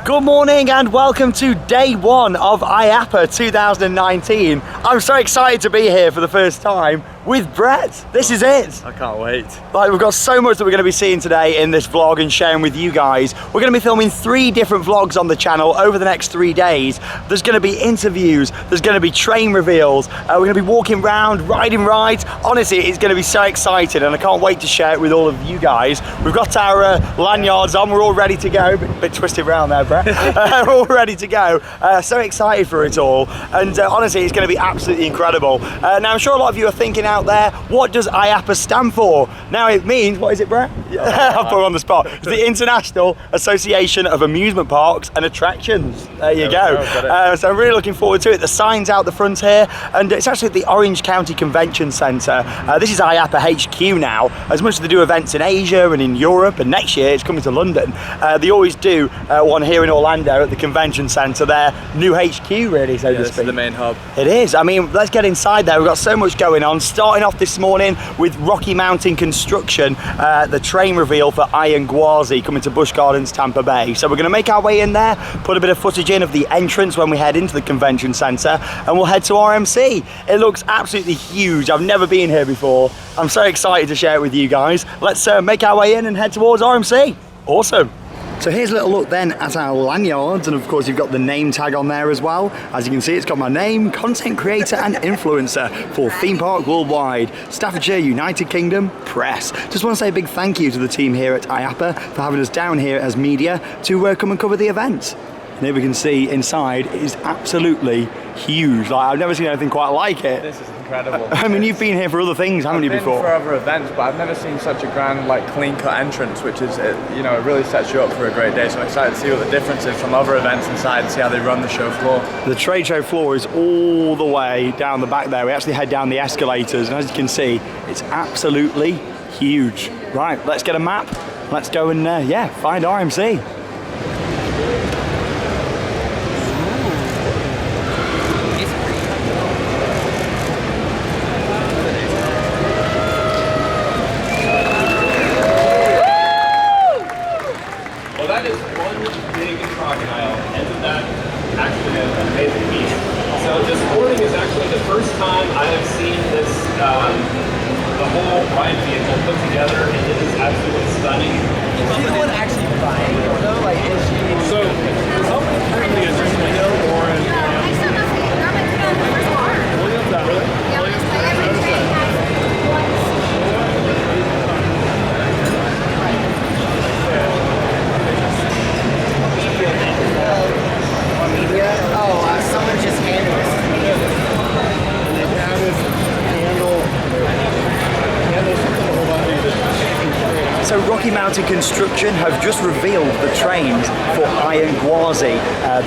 Good morning and welcome to day one of IAAPA 2019. I'm so excited to be here for the first time with Brett. This is it. I can't wait. Like, we've got so much that we're going to be seeing today in this vlog and sharing with you guys. We're going to be filming 3 different vlogs on the channel over the next 3 days. There's going to be interviews, there's going to be train reveals, we're going to be walking around, riding rides. Honestly, it's going to be so exciting and I can't wait to share it with all of you guys. We've got our lanyards on, we're all ready to go. Bit twisted around there, Brett. We're all ready to go. So excited for it all. And honestly, it's going to be absolutely incredible. Now, I'm sure a lot of you are thinking out there, what does IAAPA stand for? Now it means, what is it, Brett? I'll put it on the spot. It's the International Association of Amusement Parks and Attractions. There you go. So I'm really looking forward to it. The sign's out the front here, and it's actually at the Orange County Convention Centre. This is IAAPA HQ now. As much as they do events in Asia and in Europe, and next year it's coming to London, they always do one here in Orlando at the Convention Centre, their new HQ really, so to speak. This is the main hub. It is. I mean, let's get inside there. We've got so much going on. Starting off this morning with Rocky Mountain Construction, the train reveal for Iron Gwazi coming to Busch Gardens, Tampa Bay. So we're going to make our way in there, put a bit of footage in of the entrance when we head into the convention centre, and we'll head to RMC. It looks absolutely huge. I've never been here before. I'm so excited to share it with you guys. Let's make our way in and head towards RMC. Awesome. So here's a little look then at our lanyards, and of course you've got the name tag on there as well. As you can see, it's got my name, content creator and influencer for Theme Park Worldwide, Staffordshire, United Kingdom, Press. Just want to say a big thank you to the team here at IAAPA for having us down here as media to come and cover the event. And here we can see inside it is absolutely huge. Like, I've never seen anything quite like it. This is incredible. I mean, you've been here for other things, haven't you, before? I've been for other events, but I've never seen such a grand, like, clean-cut entrance, which is, you know, it really sets you up for a great day. So I'm excited to see what the difference is from other events inside and see how they run the show floor. The trade show floor is all the way down the back there. We actually head down the escalators, and as you can see, it's absolutely huge. Right, let's get a map. Let's go and, yeah, find RMC. So Rocky Mountain Construction have just revealed the trains for Iron Gwazi,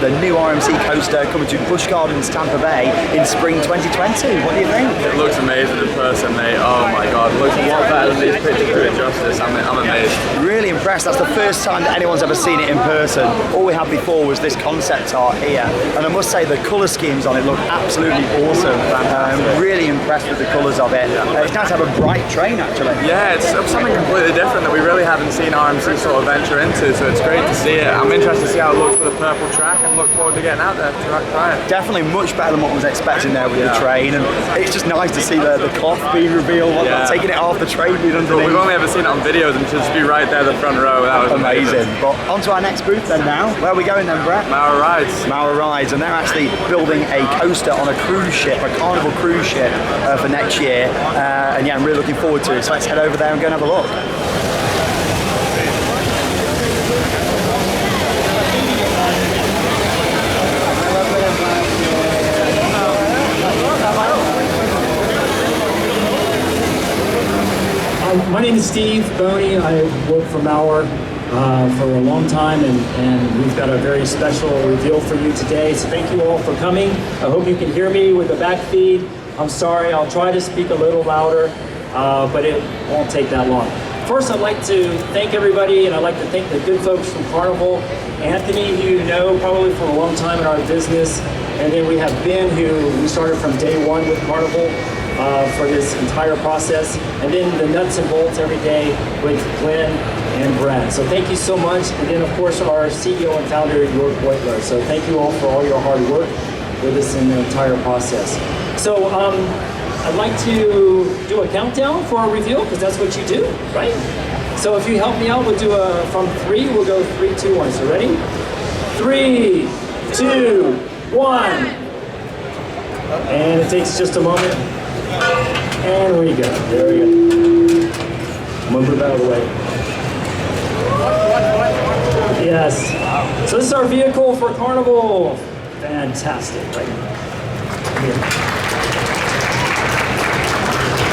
the new RMC coaster coming to Busch Gardens, Tampa Bay in spring 2020. What do you think? It looks amazing in person, mate. Oh my God, it looks a lot better than these pictures do it justice. I'm amazed. Really impressed. That's the first time that anyone's ever seen it in person. All we had before was this concept art here, and I must say the colour schemes on it look absolutely awesome. I'm really impressed with the colours of it. It's nice to have a bright train, actually. Yeah, it's something completely different that we really haven't seen RMC sort of venture into, so it's great to see it. I'm interested to see how it looks for the purple track and look forward to getting out there to try it. Definitely much better than what I was expecting there with the train, and it's just nice to see the cloth being revealed, taking it off the train being underneath. We've only ever seen it on videos, and to just be right there the front row, that was amazing. But on to our next booth then now. Where are we going then, Brett? Mack Rides. Mack Rides, and they're actually building a coaster on a cruise ship, a Carnival cruise ship for next year. And yeah, I'm really looking forward to it. So let's head over there and go and have a look. My name is Steve Boney. I work for Mauer for a long time, and we've got a very special reveal for you today. So thank you all for coming. I hope you can hear me with the back feed. I'm sorry, I'll try to speak a little louder, but it won't take that long. First, I'd like to thank everybody, and I'd like to thank the good folks from Carnival. Anthony, who you know probably for a long time in our business, and then we have Ben, who we started from day one with Carnival. For this entire process, and then the nuts and bolts every day with Glenn and Brad. So thank you so much. And then of course our CEO and founder, Jörg Beutler. So thank you all for all your hard work with us in the entire process. So I'd like to do a countdown for our reveal, because that's what you do, right? So if you help me out, we'll do from 3, we'll go 3, 2, 1. So ready? 3, 2, 1. And it takes just a moment. And we go. There we go. I'm gonna move out of the way. Yes. So this is our vehicle for Carnival. Fantastic, right? Here.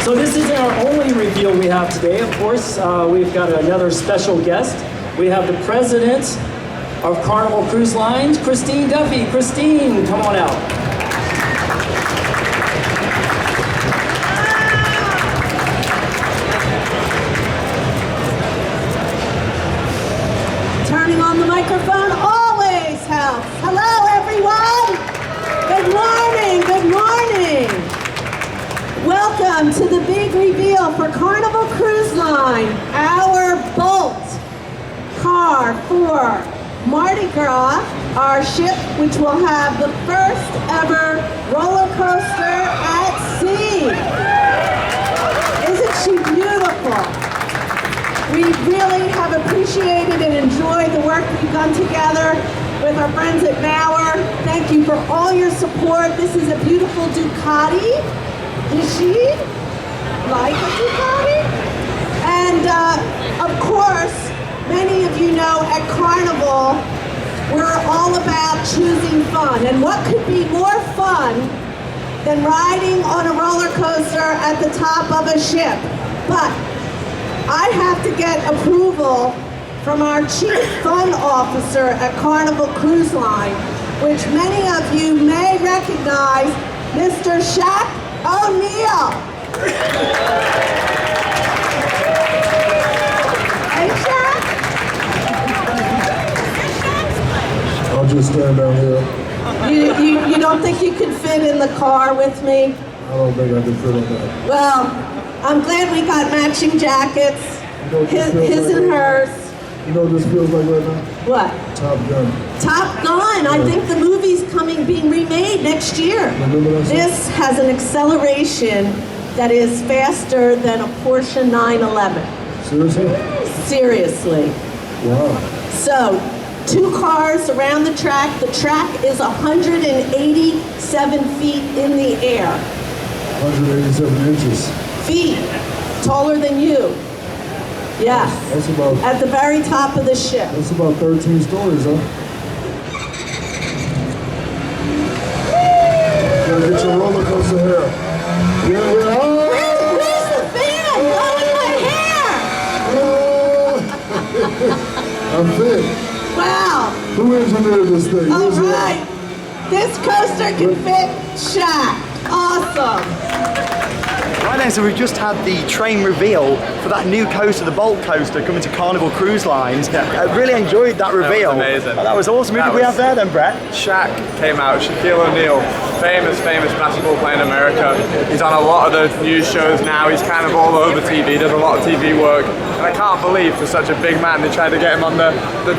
So this isn't our only reveal we have today. Of course, we've got another special guest. We have the president of Carnival Cruise Lines, Christine Duffy. Christine, come on out. Turning on the microphone always helps. Hello, everyone. Good morning. Good morning. Welcome to the big reveal for Carnival Cruise Line, our Bolt car for Mardi Gras, our ship, which will have the first ever roller coaster at sea. Isn't she beautiful? We really have appreciated and enjoyed the work we've done together with our friends at Bauer. Thank you for all your support. This is a beautiful Ducati. Is she like a Ducati? And of course, many of you know at Carnival, we're all about choosing fun. And what could be more fun than riding on a roller coaster at the top of a ship? But I have to get approval from our Chief Fun Officer at Carnival Cruise Line, which many of you may recognize, Mr. Shaq O'Neal. Hey, Shaq. I'll just stand down here. You don't think you could fit in the car with me? I don't think I can fit on that. Well, I'm glad we got matching jackets, You know what this feels his like and right hers. now? You know what this feels like right now? What? Top Gun. Top Gun. I think the movie's being remade next year. Remember that song? This has an acceleration that is faster than a Porsche 911. Seriously? Seriously. Wow. So, 2 cars around the track. The track is 187 feet in the air. 187 inches. Feet. Taller than you. Yeah. That's about At the very top of the ship. 13 stories, huh? Gotta get your roller coaster hair. Yeah, yeah. Where's the fan? Blowing my hair! I'm fit. Wow. Who engineered this thing? All Who's it? right. This coaster can fit Shaq. Awesome. Right then, so we've just had the train reveal for that new coaster, the Bolt coaster, coming to Carnival Cruise Lines. I really enjoyed that reveal. That was amazing. That was awesome. Who did we have there then, Brett? Shaq came out, Shaquille O'Neal, famous basketball player in America. He's on a lot of the news shows now. He's kind of all over TV, does a lot of TV work. And I can't believe for such a big man they tried to get him on the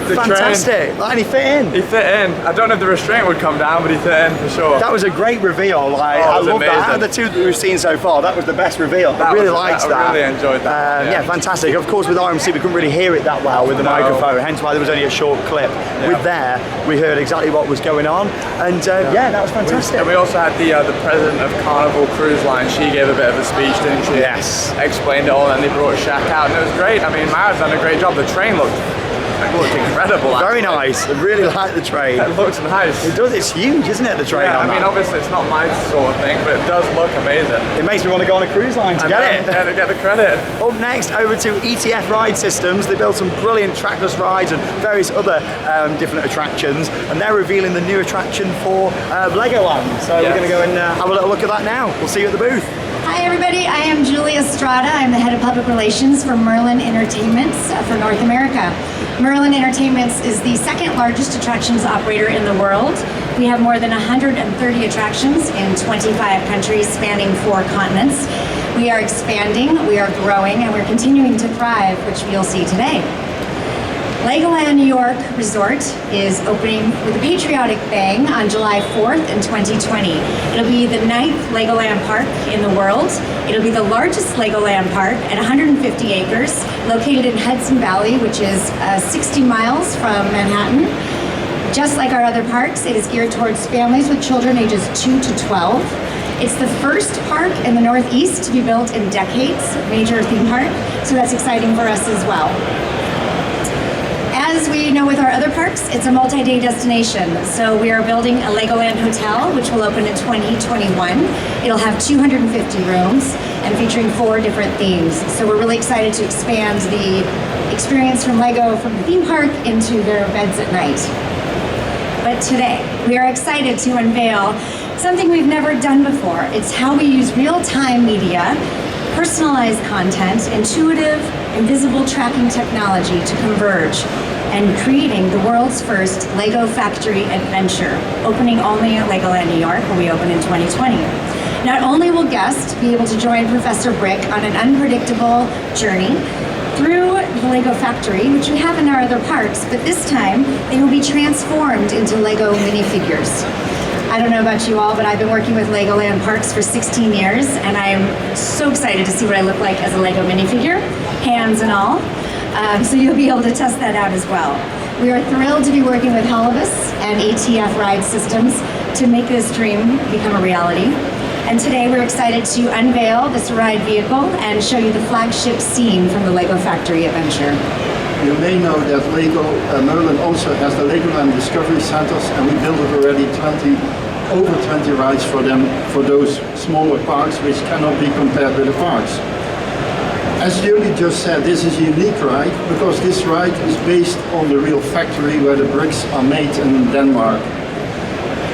train. Fantastic. And he fit in. He fit in. I don't know if the restraint would come down, but he fit in for sure. That was a great reveal. Like, Oh, I it was love that. Out of the amazing. 2 that we've seen so far, that was the best reveal. I really liked that. I really enjoyed that. Yeah, fantastic. Of course, with RMC, we couldn't really hear it that well with the No. microphone, hence why there was only a short clip. With there, we heard exactly what was going on, and yeah, that was fantastic. And we also had the president of Carnival Cruise Line. She gave a bit of a speech, didn't she? Yes. Explained it all, and they brought Shaq out, and it was great. I mean, Mara's done a great job. The train looked incredible. Very actually. nice. I really like the train. It looks nice. It does. It's huge, isn't it? The train. Yeah, on I mean, that? obviously it's not my sort of thing, but it does look amazing. It makes me want to go on a cruise line to get it. Get the credit. Up next, over to ETF Ride Systems. They built some brilliant trackless rides and various other different attractions, and they're revealing the new attraction for Legoland. So we're going to go and have a little look at that now. We'll see you at the booth. Hi everybody, I am Julia Estrada. I'm the head of public relations for Merlin Entertainments for North America. Merlin Entertainments is the second largest attractions operator in the world. We have more than 130 attractions in 25 countries spanning 4 continents. We are expanding, we are growing, and we're continuing to thrive, which you'll see today. Legoland New York Resort is opening with a patriotic bang on July 4th in 2020. It'll be the 9th Legoland park in the world. It'll be the largest Legoland park at 150 acres, located in Hudson Valley, which is 60 miles from Manhattan. Just like our other parks, it is geared towards families with children ages 2 to 12. It's the first park in the Northeast to be built in decades, major theme park, so that's exciting for us as well. As we know with our other parks, it's a multi-day destination. So we are building a Legoland hotel, which will open in 2021. It'll have 250 rooms and featuring 4 different themes. So we're really excited to expand the experience from Lego from the theme park into their beds at night. But today, we are excited to unveil something we've never done before. It's how we use real-time media, personalized content, intuitive, invisible tracking technology to converge and creating the world's first Lego Factory Adventure, opening only at Legoland New York, where we open in 2020. Not only will guests be able to join Professor Brick on an unpredictable journey through the Lego Factory, which we have in our other parks, but this time they will be transformed into Lego minifigures. I don't know about you all, but I've been working with Legoland parks for 16 years, and I am so excited to see what I look like as a Lego minifigure, hands and all. So you'll be able to test that out as well. We are thrilled to be working with Holobus and ATF Ride Systems to make this dream become a reality. And today we're excited to unveil this ride vehicle and show you the flagship scene from the Lego Factory Adventure. You may know that Merlin also has the Legoland Discovery Centers, and we built already over 20 rides for them, for those smaller parks which cannot be compared with the parks. As Julie just said, this is a unique ride because this ride is based on the real factory where the bricks are made in Denmark.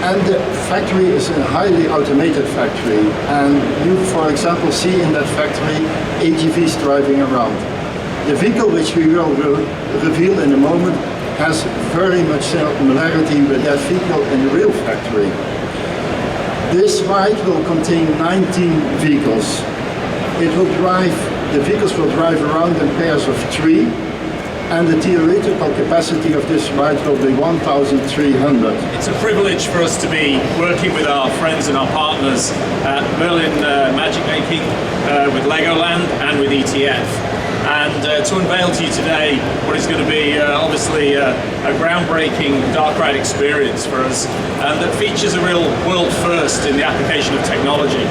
And the factory is a highly automated factory, and you, for example, see in that factory AGVs driving around. The vehicle, which we will reveal in a moment, has very much similarity with that vehicle in the real factory. This ride will contain 19 vehicles. The vehicles will drive around in pairs of 3, and the theoretical capacity of this ride will be 1,300. It's a privilege for us to be working with our friends and our partners at Merlin Magic Making, with Legoland and with ETF. And to unveil to you today what is going to be obviously a groundbreaking dark ride experience for us, and that features a real world first in the application of technology.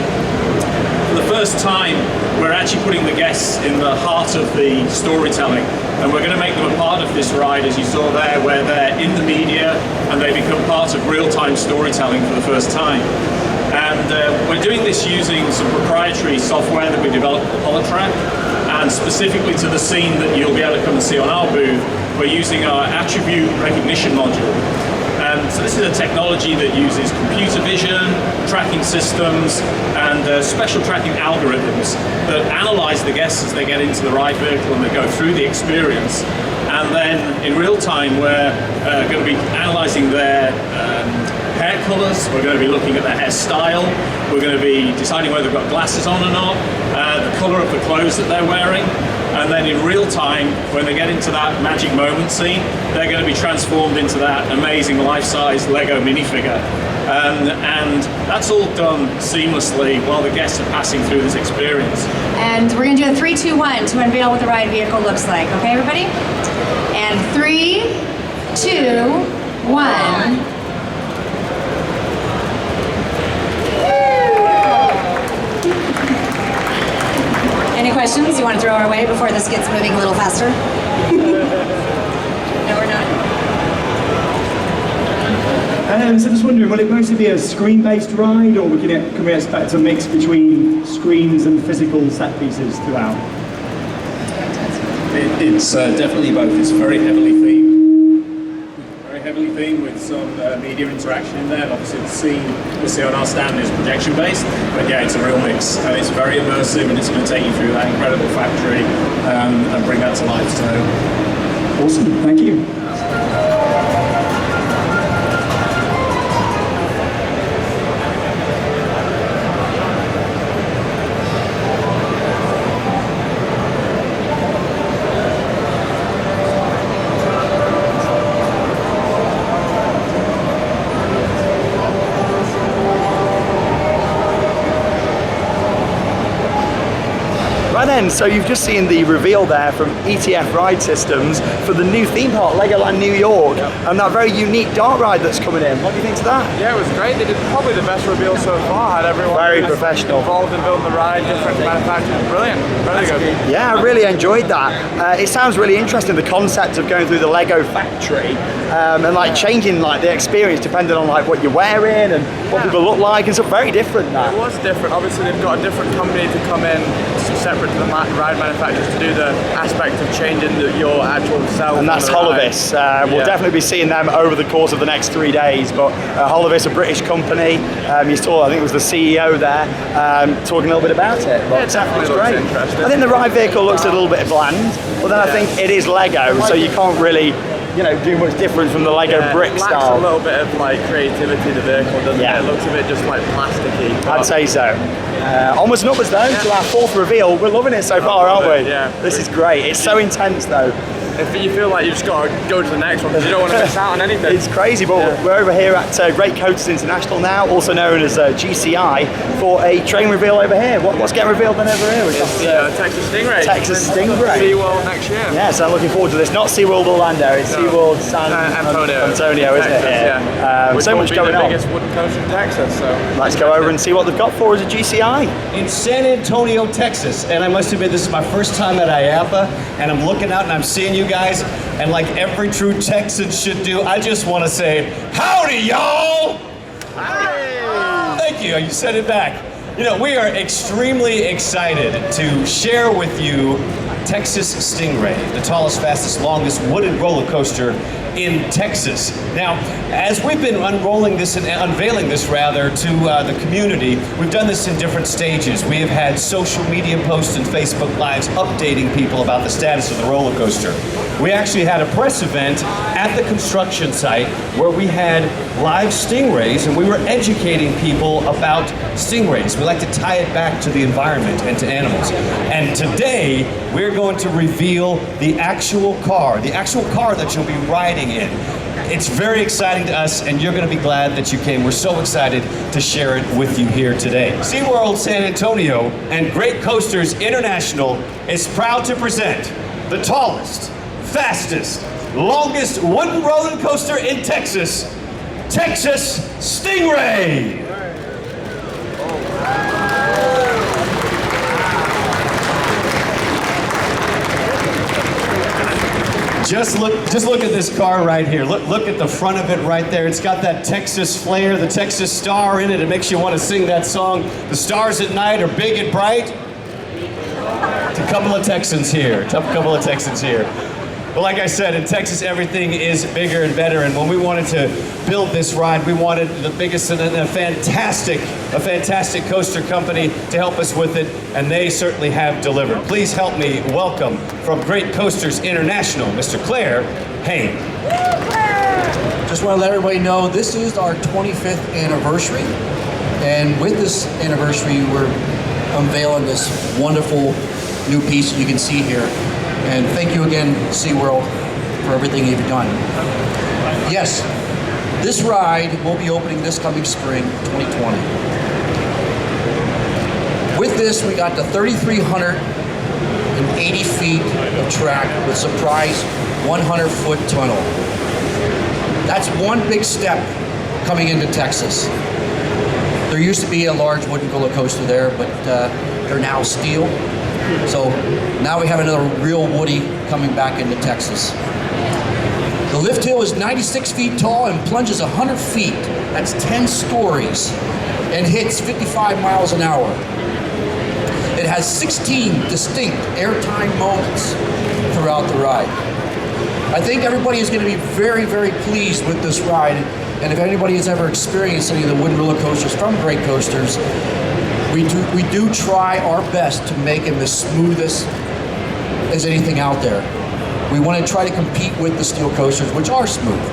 For the first time, we're actually putting the guests in the heart of the storytelling, and we're going to make them a part of this ride, as you saw there, where they're in the media and they become part of real-time storytelling for the first time. And we're doing this using some proprietary software that we developed at Holotrack, and specifically to the scene that you'll be able to come and see on our booth, we're using our attribute recognition module. So this is a technology that uses computer vision, tracking systems, and special tracking algorithms that analyze the guests as they get into the ride vehicle and they go through the experience. And then in real time, we're going to be analyzing their hair colors, we're going to be looking at their hairstyle, we're going to be deciding whether they've got glasses on or not, the color of the clothes that they're wearing. And then in real time, when they get into that magic moment scene, they're going to be transformed into that amazing life-size Lego minifigure. And that's all done seamlessly while the guests are passing through this experience. And we're going to do a 3, 2, 1 to unveil what the ride vehicle looks like. Okay, everybody? And 3, 2, 1. Any questions you want to throw our way before this gets moving a little faster? No, we're not. So just wondering, will it mostly be a screen-based ride, or can we expect a mix between screens and physical set pieces throughout? It's definitely both. It's very heavily themed. Very heavily themed with some media interaction in there. Obviously the scene we see on our stand is projection based, but yeah, it's a real mix, and it's very immersive, and it's going to take you through that incredible factory and bring that to life. So awesome, thank you. then, so you've just seen the reveal there from ETF Ride Systems for the new theme park, Legoland New York, and that very unique dark ride that's coming in. What do you think to that? Yeah, it was great. They did probably the best reveal so far. Had everyone Very professional. involved in building the ride, different manufacturers. Brilliant. Really good. Yeah, I really enjoyed that. It sounds really interesting, the concept of going through the Lego factory and like changing like the experience depending on like what you're wearing and what people look like, and stuff. Very different. That. It was different. Obviously, they've got a different company to come in separate to the ride manufacturers to do the aspect of changing your actual self. And that's Holovis. We'll definitely be seeing them over the course of the next 3 days. But Holovis, a British company, you saw, I think it was the CEO there, talking a little bit about it. But it definitely looks great. interesting. I think the ride vehicle looks a little bit bland, but then I think it is Lego, so you can't really, you know, do much different from the Lego brick lacks style. a little bit of like creativity, the vehicle, doesn't it? It looks a bit just like plasticky. I'd say so. Onwards and upwards though, to our fourth reveal. We're loving it so far, aren't we? Yeah. This is great. It's so intense though. If you feel like you've just got to go to the next one because you don't want to miss out on anything. It's crazy, but we're over here at Great Coasters International now, also known as GCI, for a train reveal over here. What's getting revealed then over here? It's the Texas Stingray. Texas Stingray. SeaWorld next year. Yeah, so I'm looking forward to this. Not SeaWorld Orlando, it's SeaWorld San Antonio, isn't Texas, it? Yeah. So much going on. The biggest wooden coaster in Texas. So Let's go over and see what they've got for us at GCI. In San Antonio, Texas, and I must admit this is my first time at IAAPA, and I'm looking out and I'm seeing you guys, and like every true Texan should do, I just want to say, howdy, y'all! Hi. Thank you, you said it back. You know, we are extremely excited to share with you Texas Stingray, the tallest, fastest, longest wooden roller coaster in Texas. Now, as we've been unveiling this to the community, we've done this in different stages. We have had social media posts and Facebook Lives updating people about the status of the roller coaster. We actually had a press event at the construction site where we had live stingrays and we were educating people about stingrays. We like to tie it back to the environment and to animals. And today, we're going to reveal the actual car that you'll be riding in. It's very exciting to us, and you're going to be glad that you came. We're so excited to share it with you here today. SeaWorld San Antonio and Great Coasters International is proud to present the tallest, fastest, longest wooden roller coaster in Texas, Texas Stingray. Just look at this car right here. Look at the front of it right there. It's got that Texas flair, the Texas star in it. It makes you want to sing that song. The stars at night are big and bright. It's a couple of Texans here. But like I said, in Texas, everything is bigger and better. And when we wanted to build this ride, we wanted the biggest and a fantastic coaster company to help us with it, and they certainly have delivered. Please help me welcome from Great Coasters International, Mr. Claire Hain. Just want to let everybody know this is our 25th anniversary, and with this anniversary, we're unveiling this wonderful new piece you can see here. And thank you again, SeaWorld, for everything you've done. Yes, this ride will be opening this coming spring, 2020. With this, we got the 3,380 feet of track with surprise 100-foot tunnel. That's one big step coming into Texas. There used to be a large wooden roller coaster there, but they're now steel. So now we have another real Woody coming back into Texas. The lift hill is 96 feet tall and plunges 100 feet. That's 10 stories and hits 55 miles an hour. It has 16 distinct airtime moments throughout the ride. I think everybody is going to be very, very pleased with this ride. And if anybody has ever experienced any of the wooden roller coasters from Great Coasters, we do try our best to make them as smooth as anything out there. We want to try to compete with the steel coasters, which are smooth.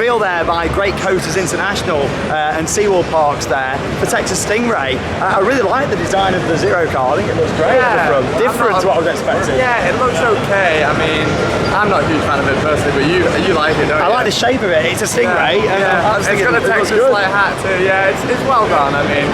reveal there by Great Coasters International and SeaWorld Parks there for Texas Stingray. I really like the design of the Zero car. I think it looks great. Yeah, different to what I was expecting. Yeah, it looks okay. I mean, I'm not a huge fan of it personally, but you like it, don't you? I like the shape of it. It's a Stingray. Yeah. It's got a Texas like hat too. Yeah, it's well done. I mean,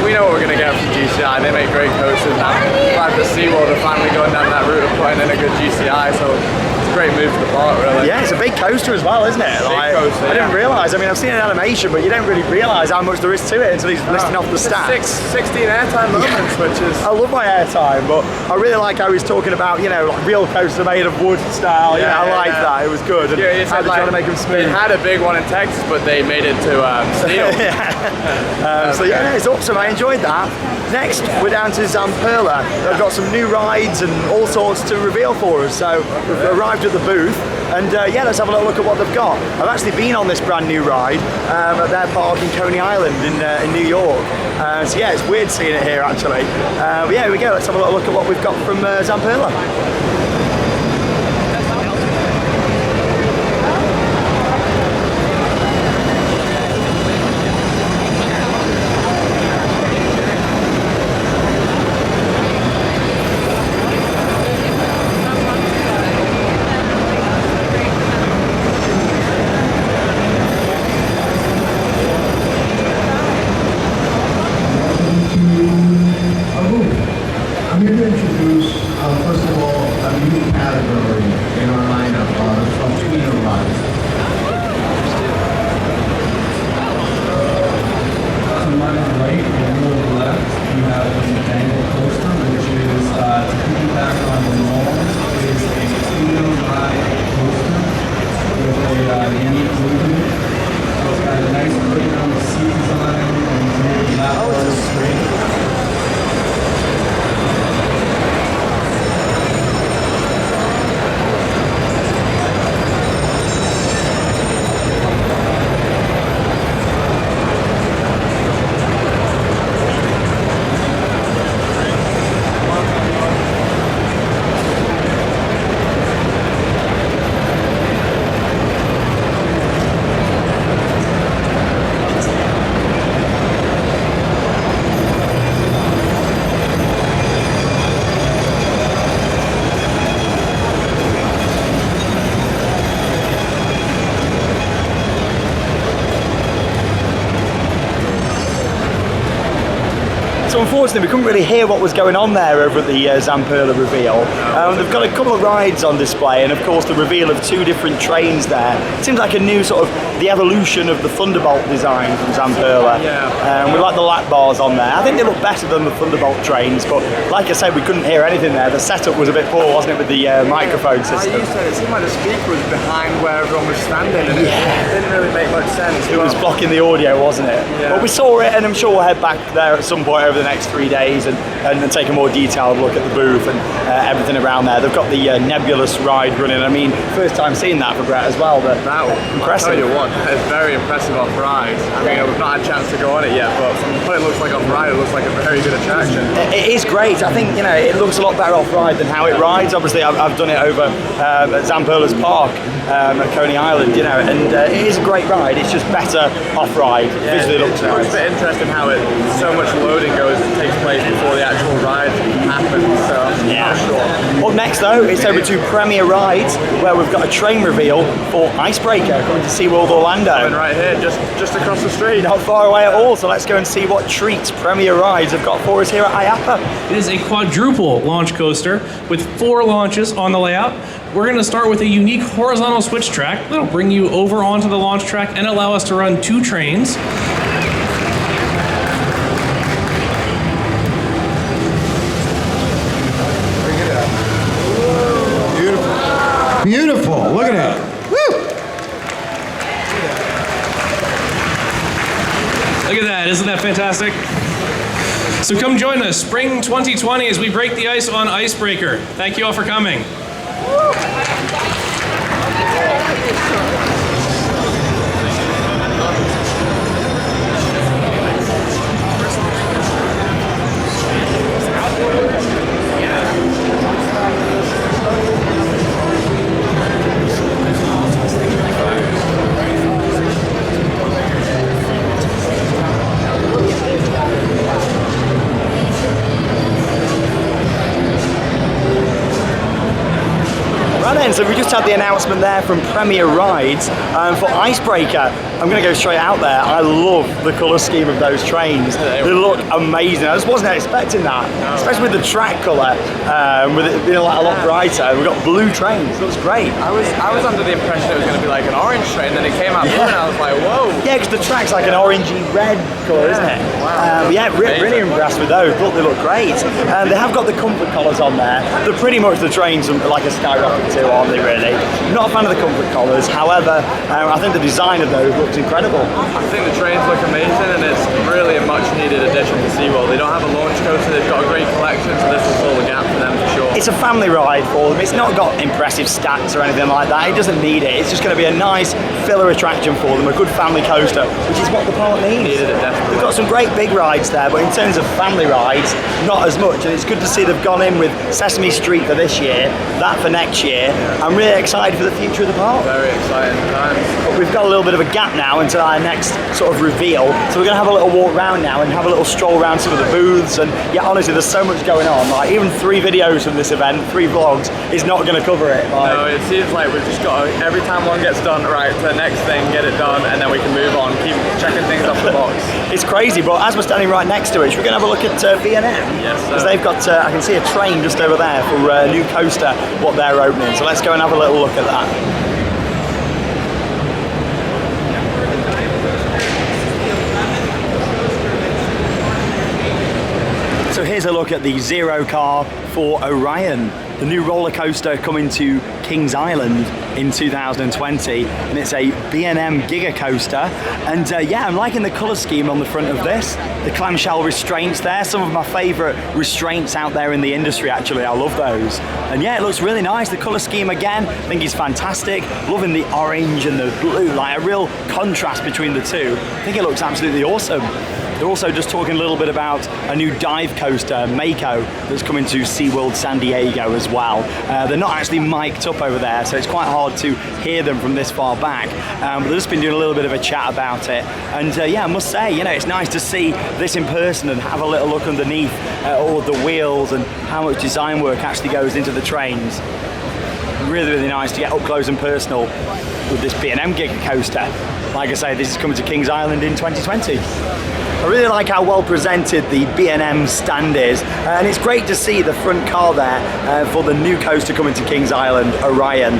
we know what we're going to get from GCI. They make great coasters. I'm glad that SeaWorld are finally going down that route of putting in a good GCI. So it's a great move for the park, really. Yeah, it's a big coaster as well, isn't it? Big coaster, I didn't realise. I mean, I've seen an animation, but you don't really realise how much there is to it until he's listing off the stats. 16 airtime moments, which is... I love my airtime, but I really like how he's talking about, you know, like real coaster made of wood style. Yeah, I like that. It was good. And he how said, they're trying to make them smooth. They had a big one in Texas, but they made it to steel. So yeah, it's awesome. I enjoyed that. Next, we're down to Zamperla. They've got some new rides and all sorts to reveal for us. So we've arrived at the booth, and yeah, let's have a little look at what they've got. I've actually been on this brand new ride at their park in Coney Island in New York. So yeah, it's weird seeing it here actually. But yeah, here we go. Let's have a little look at what we've got from Zamperla. I'm here to introduce, first of all, a new category in our lineup of tweener rides. To my right and your left, you have the Untitled Coaster, which is, to piggyback on the norms, is a tweener ride coaster with a unique movement. So it's got a nice breakdown of seat design and lap bar straight. So unfortunately we couldn't really hear what was going on there over at the Zamperla reveal. They've got a couple of rides on display and of course the reveal of two different trains there. It seems like a new sort of the evolution of the Thunderbolt design from Zamperla. We like the lap bars on there. I think they look better than the Thunderbolt trains, but like I said, we couldn't hear anything there. The setup was a bit poor, wasn't it, with the microphone system? You said it seemed like the speaker was behind where everyone was standing and it didn't really make much sense. It was blocking the audio, wasn't it? Yeah. But we saw it and I'm sure we'll head back there at some point over the next 3 days and take a more detailed look at the booth and everything around there. They've got the Nebulous ride running. I mean, first time seeing that for Brett as well, but impressive. I'll tell you what, it's very impressive off ride. I mean, we've not had a chance to go on it yet, but from what it looks like off ride, it looks like a very good attraction. It is great. I think, you know, it looks a lot better off ride than how it rides. Obviously, I've done it over at Zamperla's Park at Coney Island, you know, and it is a great ride. It's just better off ride. Visually looks nice. It's a bit interesting how so much loading takes place before the actual ride happens. So yeah. Not sure. Up next though, it's over to Premier Rides, where we've got a train reveal for Icebreaker coming to SeaWorld Orlando. And right here, just across the street. Not far away at all, so let's go and see what treats Premier Rides have got for us here at IAAPA. It is a quadruple launch coaster with 4 launches on the layout. We're going to start with a unique horizontal switch track that'll bring you over onto the launch track and allow us to run 2 trains. Beautiful, look at that. Woo! Look at that, isn't that fantastic? So come join us, spring 2020, as we break the ice on Icebreaker. Thank you all for coming. So we just had the announcement there from Premier Rides for Icebreaker. I'm going to go straight out there. I love the colour scheme of those trains. They look amazing. I just wasn't expecting that, especially with the track colour, with it being like a lot brighter. We've got blue trains. It looks great. I was under the impression it was going to be like an orange train, then it came out blue, and I was like, whoa. Yeah, because the track's like an orangey red colour, isn't it? Wow. Yeah, really impressed with those. Look, they look great. They have got the comfort collars on there. They're pretty much the trains like a Skyrocket 2, aren't they, really? Not a fan of the comfort collars. However, I think the design of those looks incredible. I think the trains look amazing, and it's really a much needed addition to SeaWorld. They don't have a launch coaster, they've got a great collection, so this will fill the gap for them for sure. It's a family ride for them. It's not got impressive stats or anything like that. It doesn't need it. It's just going to be a nice filler attraction for them, a good family coaster, which is what the park needs. Needed it, definitely. They've got some great big rides there, but in terms of family rides, not as much. And it's good to see they've gone in with Sesame Street for this year, that for next year. I'm really excited for the future of the park. Very exciting times. But we've got a little bit of a gap now until our next sort of reveal. So we're going to have a little walk around now and have a little stroll around some of the booths. And yeah, honestly, there's so much going on. Like even 3 videos from this event, 3 vlogs, is not going to cover it. Like, no, it seems like we've just got to, every time one gets done, right, to the next thing, get it done, and then we can move on, keep checking things off the box. It's crazy, but as we're standing right next to it, we're going to have a look at B&M. Yes, because they've got, I can see a train just over there for a new coaster, what they're opening. So let's go and have a little look at that. So here's a look at the Zero car for Orion, the new roller coaster coming to Kings Island in 2020, and it's a B&M Giga coaster. And yeah, I'm liking the colour scheme on the front of this. The clamshell restraints there, some of my favourite restraints out there in the industry actually, I love those. And yeah, it looks really nice. The colour scheme again, I think is fantastic. Loving the orange and the blue, like a real contrast between the two. I think it looks absolutely awesome. They're also just talking a little bit about a new dive coaster, Mako, that's coming to SeaWorld San Diego as well. They're not actually mic'd up over there, so it's quite hard to hear them from this far back. But they've just been doing a little bit of a chat about it. And yeah, I must say, you know, it's nice to see this in person and have a little look underneath all the wheels and how much design work actually goes into the trains. Really, really nice to get up close and personal with this B&M Giga coaster. Like I say, this is coming to Kings Island in 2020. I really like how well presented the B&M stand is, and it's great to see the front car there for the new coaster coming to Kings Island, Orion.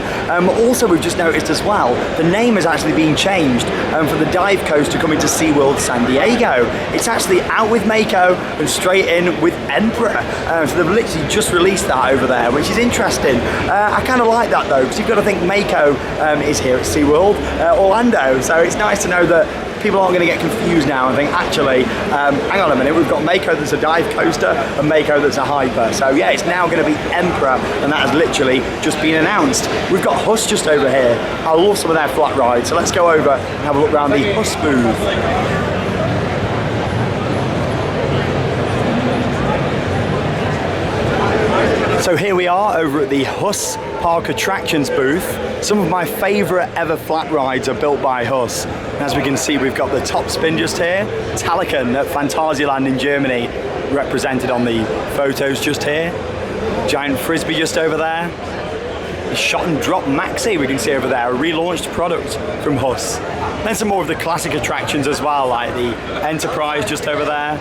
Also, we've just noticed as well, the name has actually been changed for the dive coaster coming to SeaWorld San Diego. It's actually out with Mako and straight in with Emperor. So they've literally just released that over there, which is interesting. I kind of like that though, because you've got to think Mako is here at SeaWorld Orlando, so it's nice to know that people aren't going to get confused now and think, actually, hang on a minute, we've got Mako that's a dive coaster and Mako that's a hyper. So yeah, it's now going to be Emperor, and that has literally just been announced. We've got Huss just over here. I love some of their flat rides, so let's go over and have a look around the Huss booth. So here we are over at the Huss Park Attractions booth. Some of my favourite ever flat rides are built by Huss. As we can see, we've got the top spin just here, Talican at Phantasialand in Germany, represented on the photos just here. Giant Frisbee just over there. The Shot and Drop Maxi we can see over there, a relaunched product from Huss. Then some more of the classic attractions as well, like the Enterprise just over there.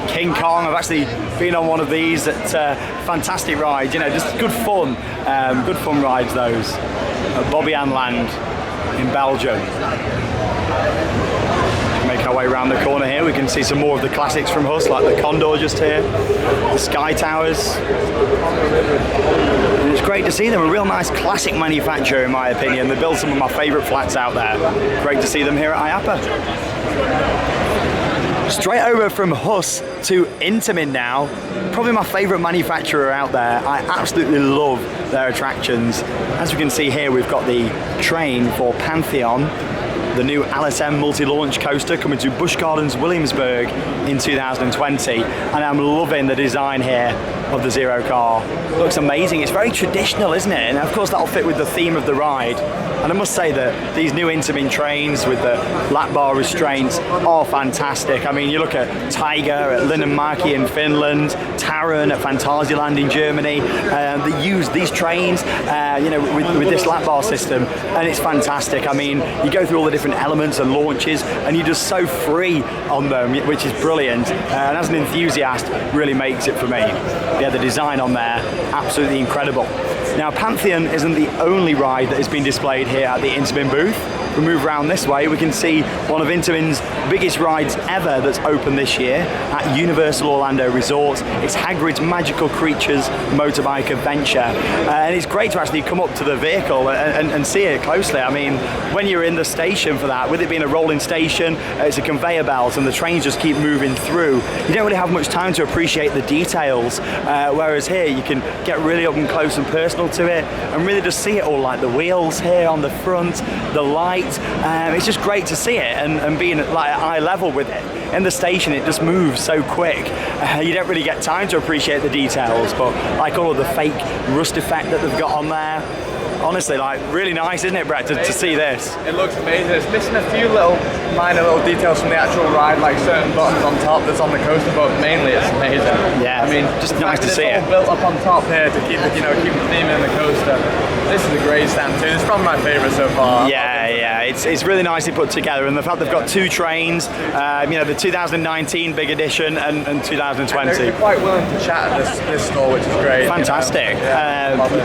King Kong, I've actually been on one of these. It's a fantastic ride, you know, just good fun rides those. At Bobby Ann Land in Belgium. Make our way around the corner here, we can see some more of the classics from Huss, like the Condor just here, the Sky Towers. And it's great to see them, a real nice classic manufacturer in my opinion. They build some of my favourite flats out there. Great to see them here at IAAPA. Straight over from Huss to Intamin now, probably my favourite manufacturer out there. I absolutely love their attractions. As we can see here, we've got the train for Pantheon, the new LSM multi-launch coaster coming to Busch Gardens Williamsburg in 2020, and I'm loving the design here of the Zero car. Looks amazing. It's very traditional, isn't it? And of course that'll fit with the theme of the ride. And I must say that these new Intamin trains with the lap bar restraints are fantastic. I mean, you look at Tiger at Linnanmäki in Finland, Taron at Phantasialand in Germany. They use these trains, you know, with this lap bar system, and it's fantastic. I mean, you go through all the different elements and launches, and you're just so free on them, which is brilliant. And as an enthusiast, really makes it for me. Yeah, the design on there, absolutely incredible. Now, Pantheon isn't the only ride that has been displayed here at the Intamin booth. If we move around this way, we can see one of Intamin's biggest rides ever that's open this year at Universal Orlando Resort. It's Hagrid's Magical Creatures Motorbike Adventure. And it's great to actually come up to the vehicle and see it closely. I mean, when you're in the station for that, with it being a rolling station, it's a conveyor belt and the trains just keep moving through. You don't really have much time to appreciate the details, whereas here you can get really up and close and personal to it and really just see it all, like the wheels here on the front, the light. It's just great to see it and being like at eye level with it. In the station it just moves so quick. You don't really get time to appreciate the details, but like all of the fake rust effect that they've got on there. Honestly, like, really nice, isn't it, Brett, to see this? It looks amazing. It's missing a few minor little details from the actual ride, like certain buttons on top that's on the coaster, but mainly it's amazing. Yeah, I mean, just nice to see it. It's all built up on top here to keep the, keep the theme in the coaster. This is a great stand too. It's probably my favourite so far. Yeah, it's really nicely put together, and the fact they've got two trains, you know, the 2019 big edition and 2020. And they're quite willing to chat at this store, which is great. Fantastic.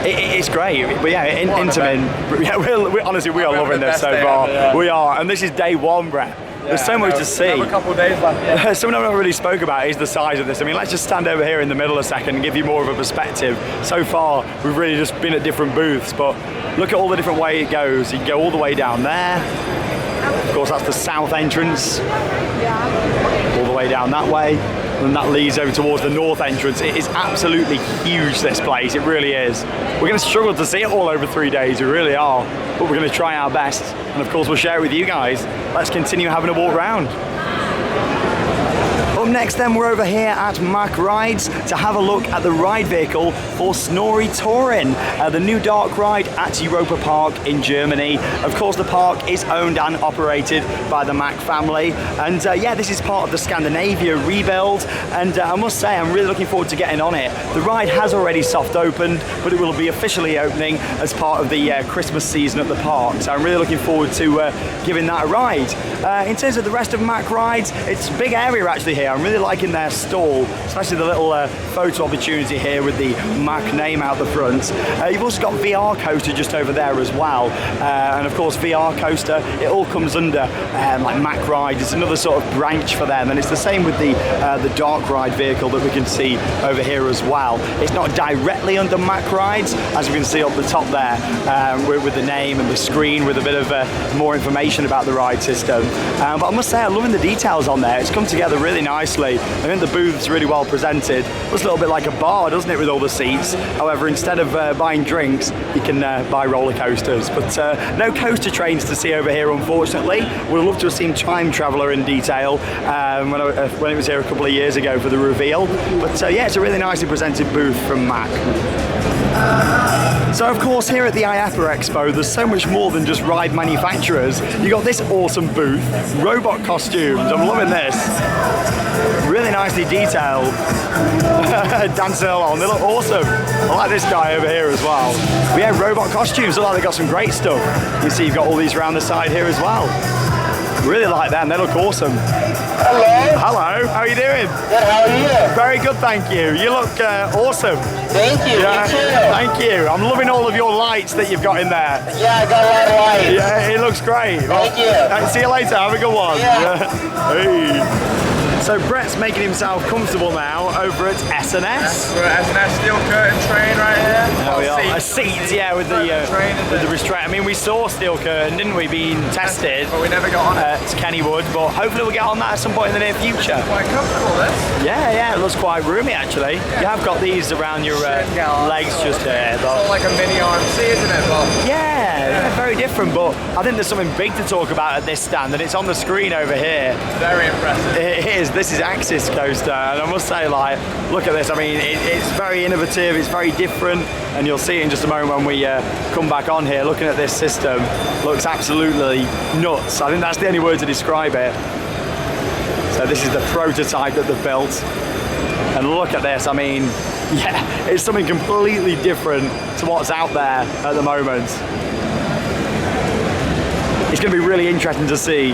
It's great, but yeah. Intamin, yeah, honestly, we are loving this so far. Ever. We are, and this is day one, Brett. There's so much to see. We have a couple of days left. Something I've not really spoke about is the size of this. I mean, let's just stand over here in the middle a second and give you more of a perspective. So far, we've really just been at different booths, but look at all the different way it goes. You can go all the way down there. Of course, that's the south entrance. All the way down that way. And that leads over towards the north entrance. It is absolutely huge, this place, it really is. We're going to struggle to see it all over 3 days, we really are, but we're going to try our best, and of course we'll share it with you guys. Let's continue having a walk around. Up next then, we're over here at Mack Rides to have a look at the ride vehicle for Snorri Touring, the new dark ride at Europa Park in Germany. Of course, the park is owned and operated by the Mack family, and yeah, this is part of the Scandinavia rebuild, and I must say I'm really looking forward to getting on it. The ride has already soft opened, but it will be officially opening as part of the Christmas season at the park, so I'm really looking forward to giving that a ride. In terms of the rest of Mack Rides, it's a big area actually here. I'm really liking their stall, especially the little photo opportunity here with the Mack name out the front. You've also got VR Coaster just over there as well, and of course VR Coaster, it all comes under like Mack Rides. It's another sort of branch for them, and it's the same with the dark ride vehicle that we can see over here as well. It's not directly under Mack Rides, as we can see up the top there, with the name and the screen with a bit of more information about the ride system. But I must say, I'm loving the details on there. It's come together really nicely. I think the booth's really well presented. It looks a little bit like a bar, doesn't it, with all the seats? However, instead of buying drinks, you can buy roller coasters. But no coaster trains to see over here, unfortunately. We'd love to have seen Time Traveller in detail when it was here a couple of years ago for the reveal. But yeah, it's a really nicely presented booth from Mack. So of course, here at the IAAPA Expo, there's so much more than just ride manufacturers. You got this awesome booth, robot costumes. I'm loving this. Really nicely detailed. Dancing along, they look awesome. I like this guy over here as well. But yeah, robot costumes, look like they've got some great stuff. You see you've got all these around the side here as well. Really like them, they look awesome. Hello. Hello, how are you doing? Good, how are you? Very good, thank you. You look awesome. Thank you, yeah, you too. Thank you. I'm loving all of your lights that you've got in there. Yeah, I got a lot of lights. Yeah, it looks great. Thank you. See you later, have a good one. Yeah. Hey. So Brett's making himself comfortable now over at S&S. We're at S&S steel curtain train right here. There we are. A seat, yeah, with the restraint. I mean, we saw steel curtain, didn't we, being tested? But we never got on it. To Kennywood, but hopefully we'll get on that at some point in the near future. Quite comfortable, this. Yeah, it looks quite roomy actually. You have got these around your legs just here. It's all like a mini RMC, isn't it, Bob? Yeah, very different, but I think there's something big to talk about at this stand, and it's on the screen over here. Very impressive. It is this is Axis coaster, and I must say, like, look at this. I mean, it's very innovative, it's very different, and you'll see in just a moment when we come back on here. Looking at this system, looks absolutely nuts. I think that's the only word to describe it. So this is the prototype that they've built, and look at this. I mean, yeah, it's something completely different to what's out there at the moment. It's going to be really interesting to see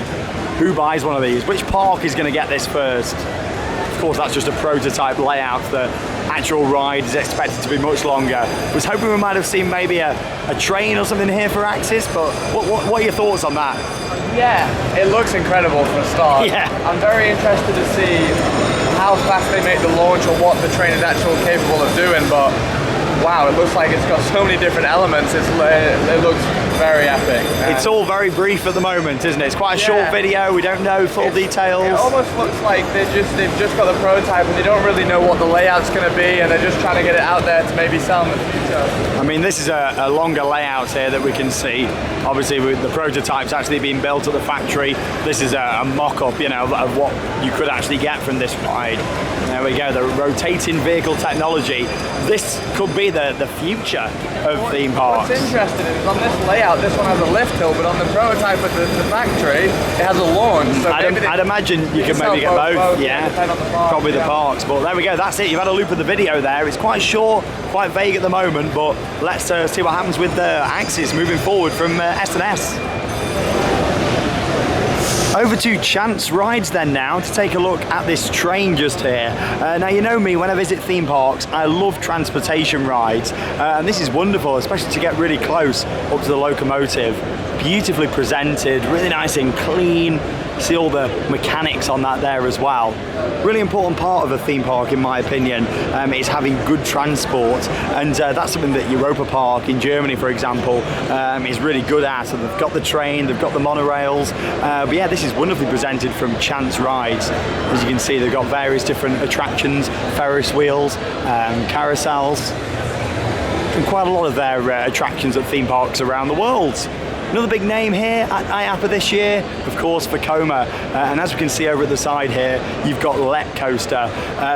who buys one of these, which park is going to get this first. Of course, that's just a prototype layout. The actual ride is expected to be much longer. I was hoping we might have seen maybe a train or something here for Axis, but what are your thoughts on that? Yeah, it looks incredible for a start. Yeah. I'm very interested to see how fast they make the launch or what the train is actually capable of doing, but wow, it looks like it's got so many different elements. It looks very epic. It's all very brief at the moment, isn't it? It's quite a short video. We don't know full details. It almost looks like they've just got the prototype and they don't really know what the layout's going to be, and they're just trying to get it out there to maybe sell in the future. I mean, this is a longer layout here that we can see. Obviously, with the prototypes actually being built at the factory, this is a mock-up, you know, of what you could actually get from this ride. There we go, the rotating vehicle technology. This could be the future of theme parks. What's interesting is on this layout, this one has a lift hill, but on the prototype at the factory, it has a launch. So I'd imagine you could maybe get both, yeah. Probably the parks, but there we go, that's it. You've had a loop of the video there. It's quite short, quite vague at the moment, but let's see what happens with the Axis moving forward from S&S. Over to Chance Rides then now to take a look at this train just here. Now you know me, when I visit theme parks, I love transportation rides, and this is wonderful, especially to get really close up to the locomotive. Beautifully presented, really nice and clean. See all the mechanics on that there as well. Really important part of a theme park, in my opinion, is having good transport, and that's something that Europa Park in Germany, for example, is really good at. So they've got the train, they've got the monorails, but yeah, this is wonderfully presented from Chance Rides. As you can see, they've got various different attractions, Ferris wheels, carousels, and quite a lot of their attractions at theme parks around the world. Another big name here at IAAPA this year, of course, Vekoma. And as we can see over at the side here, you've got Lek coaster.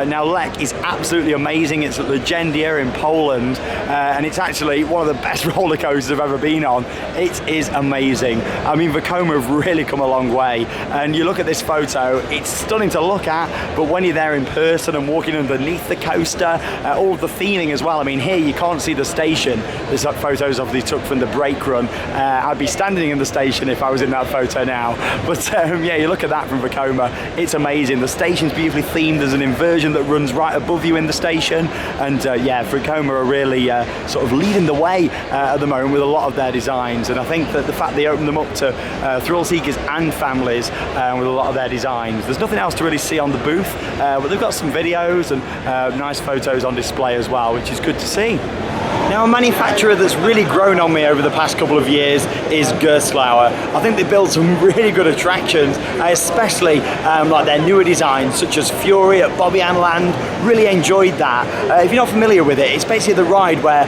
Now Lek is absolutely amazing. It's at Legendia in Poland, and it's actually one of the best roller coasters I've ever been on. It is amazing. I mean, Vekoma have really come a long way. And you look at this photo, it's stunning to look at, but when you're there in person and walking underneath the coaster, all of the theming as well. I mean, here you can't see the station. There's photos obviously took from the brake run. I'd be standing in the station if I was in that photo now, but yeah, you look at that from Vekoma, it's amazing. The station's beautifully themed. There's an inversion that runs right above you in the station, and yeah, Vekoma are really sort of leading the way at the moment with a lot of their designs, and I think that the fact they open them up to thrill seekers and families with a lot of their designs. There's nothing else to really see on the booth, but they've got some videos and nice photos on display as well, which is good to see. Now, a manufacturer that's really grown on me over the past couple of years is Gerstlauer. I think they build some really good attractions, especially like their newer designs, such as Fury at Bobbejaanland Land. Really enjoyed that. If you're not familiar with it, it's basically the ride where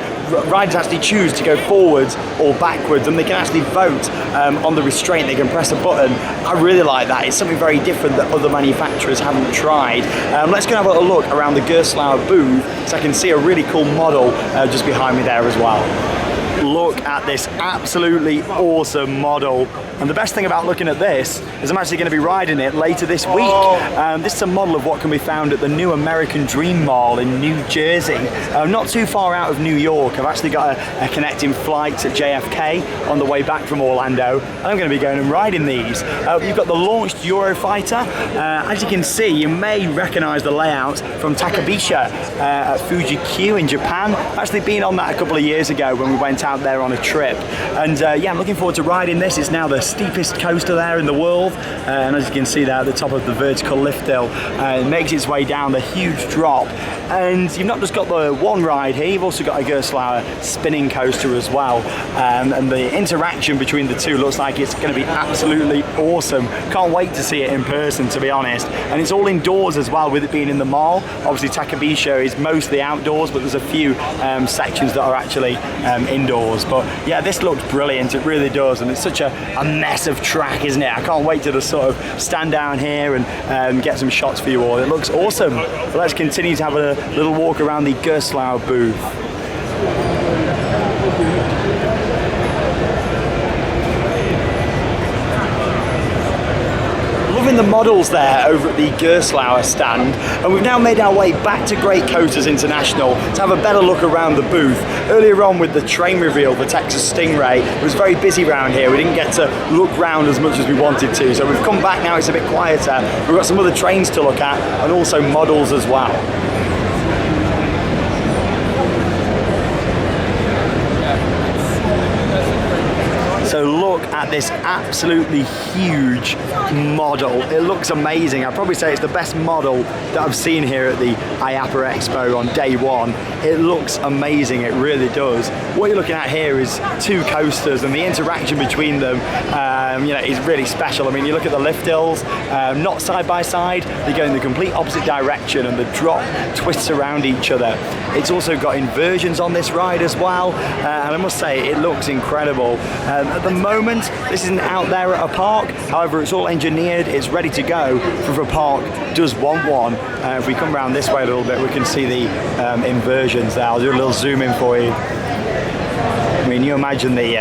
riders actually choose to go forwards or backwards, and they can actually vote on the restraint. They can press a button. I really like that. It's something very different that other manufacturers haven't tried. Let's go and have a look around the Gerstlauer booth so I can see a really cool model just behind me there as well. Look at this absolutely awesome model, and the best thing about looking at this is I'm actually going to be riding it later this week. This is a model of what can be found at the new American Dream Mall in New Jersey, not too far out of New York. I've actually got a connecting flight at JFK on the way back from Orlando, and I'm going to be going and riding these. You've got the launched Eurofighter. As you can see, you may recognize the layout from Takabisha at Fuji-Q in Japan. I've actually been on that a couple of years ago when we went out there on a trip, and yeah, I'm looking forward to riding this. It's now the steepest coaster there in the world, and as you can see there at the top of the vertical lift hill, it makes its way down the huge drop, and you've not just got the one ride here, you've also got a Gerstlauer spinning coaster as well, and the interaction between the two looks like it's going to be absolutely awesome. Can't wait to see it in person, to be honest. And it's all indoors as well, with it being in the mall. Obviously Takabisha is mostly outdoors, but there's a few sections that are actually indoors. But yeah, this looks brilliant, it really does, and it's such a mess of track, isn't it? I can't wait to just sort of stand down here and get some shots for you all. It looks awesome. But let's continue to have a little walk around the Gci booth. Loving the models there over at the Gci stand, and we've now made our way back to Great Coasters International to have a better look around the booth. Earlier on with the train reveal, the Texas Stingray, it was very busy around here. We didn't get to look round as much as we wanted to, so we've come back now, it's a bit quieter. We've got some other trains to look at and also models as well. So look at this absolutely huge model. It looks amazing. I'd probably say it's the best model that I've seen here at the IAAPA Expo on day one. It looks amazing, it really does. What you're looking at here is two coasters, and the interaction between them you know, is really special. I mean, you look at the lift hills, not side by side, they go in the complete opposite direction and the drop twists around each other. It's also got inversions on this ride as well, and I must say it looks incredible. At the moment, this isn't out there at a park, however it's all engineered, it's ready to go if a park does want one. If we come around this way a little bit, we can see the inversions there. I'll do a little zoom in for you. I mean, you imagine the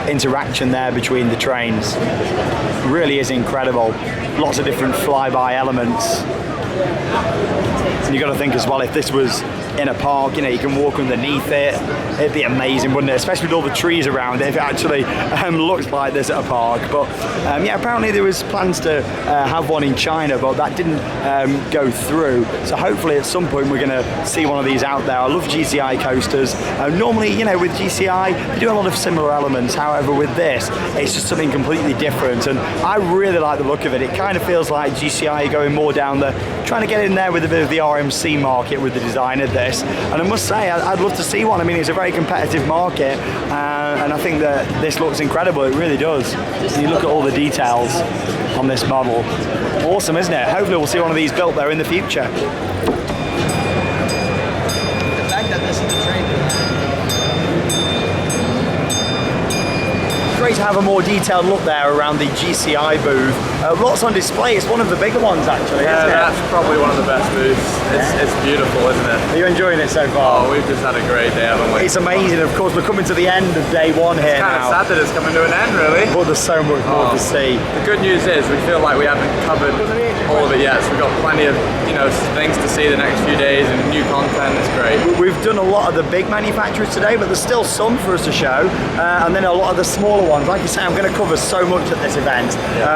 interaction there between the trains. It really is incredible. Lots of different flyby elements. And you've got to think as well, if this was in a park, you know, you can walk underneath it. It'd be amazing, wouldn't it? Especially with all the trees around it, if it actually looks like this at a park. But yeah, apparently there was plans to have one in China, but that didn't go through. So hopefully at some point we're going to see one of these out there. I love Gci Coasters. Normally, you know, with Gci, they do a lot of similar elements. However, with this, it's just something completely different. And I really like the look of it. It kind of feels like Gci going more down the, trying to get in there with a bit of the RMC market with the design of this. And I must say, I'd love to see one. I mean, it's a very competitive market, and I think that this looks incredible. It really does. And you look at all the details on this model. Awesome, isn't it? Hopefully we'll see one of these built there in the future. The fact that this is the train. Great to have a more detailed look there around the Gci booth. Lots on display. It's one of the bigger ones actually. Yeah, isn't it? That's probably one of the best booths. It's beautiful, isn't it? Are you enjoying it so far? Oh, we've just had a great day, haven't we? It's amazing. Of course, we're coming to the end of day one here now. It's kind of sad that it's coming to an end, really. But there's so much more to see. The good news is we feel like we haven't covered all of it yet, so we've got plenty of, you know, things to see the next few days and new content. It's great. We've done a lot of the big manufacturers today, but there's still some for us to show, and then a lot of the smaller ones. Like you say, I'm going to cover so much at this event.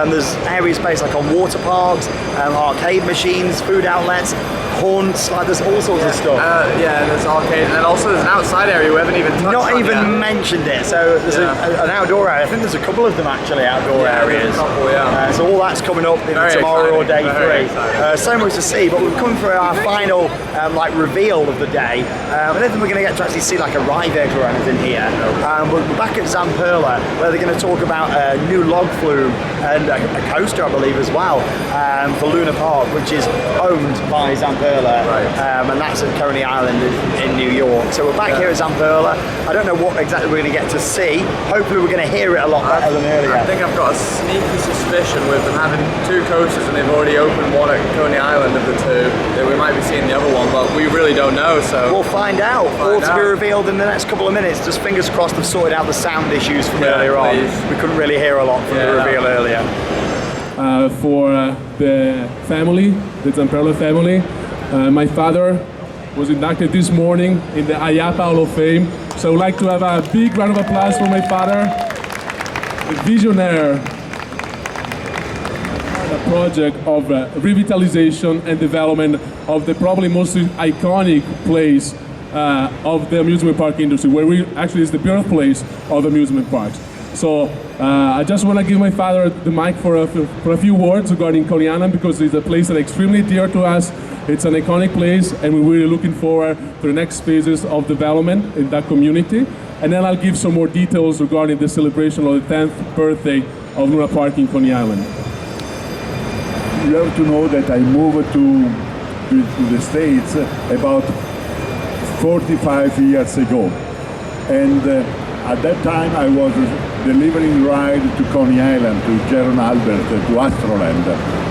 There's areas based like on water parks, arcade machines, food outlets, haunts, like there's all sorts of stuff. Yeah, there's arcade, and then also there's an outside area we haven't even touched on. Not even mentioned it. So there's an outdoor area. I think there's a couple of them actually, outdoor areas. Couple, so all that's coming up tomorrow or day three. So much to see, but we're coming for our final like reveal of the day. I don't think we're going to get to actually see like a ride vehicle or anything here. But we're back at Zamperla, where they're going to talk about a new log flume and a coaster, I believe, as well, for Luna Park, which is owned by Zamperla, and that's at Coney Island in New York. So we're back here at Zamperla. I don't know what exactly we're going to get to see. Hopefully we're going to hear it a lot better than earlier. I think I've got a sneaky suspicion with them having two coasters and they've already opened one at Coney Island of the two, that we might be seeing the other one, but we really don't know, so... We'll find out. All to be revealed in the next couple of minutes. Just fingers crossed they've sorted out the sound issues from earlier on. We couldn't really hear a lot from the reveal earlier. For the family, the Zamperla family, my father was inducted this morning in the IAAPA Hall of Fame. So I would like to have a big round of applause for my father, a visionary, a project of revitalization and development of the probably most iconic place of the amusement park industry, where we actually is the birthplace of amusement parks. So I just want to give my father the mic for a few words regarding Coney Island, because it's a place that is extremely dear to us. It's an iconic place, and we're really looking forward to the next phases of development in that community. And then I'll give some more details regarding the celebration of the 10th birthday of Luna Park in Coney Island. You have to know that I moved to the States about 45 years ago. And at that time I was delivering ride to Coney Island, to Jaron Albert, to Astroland.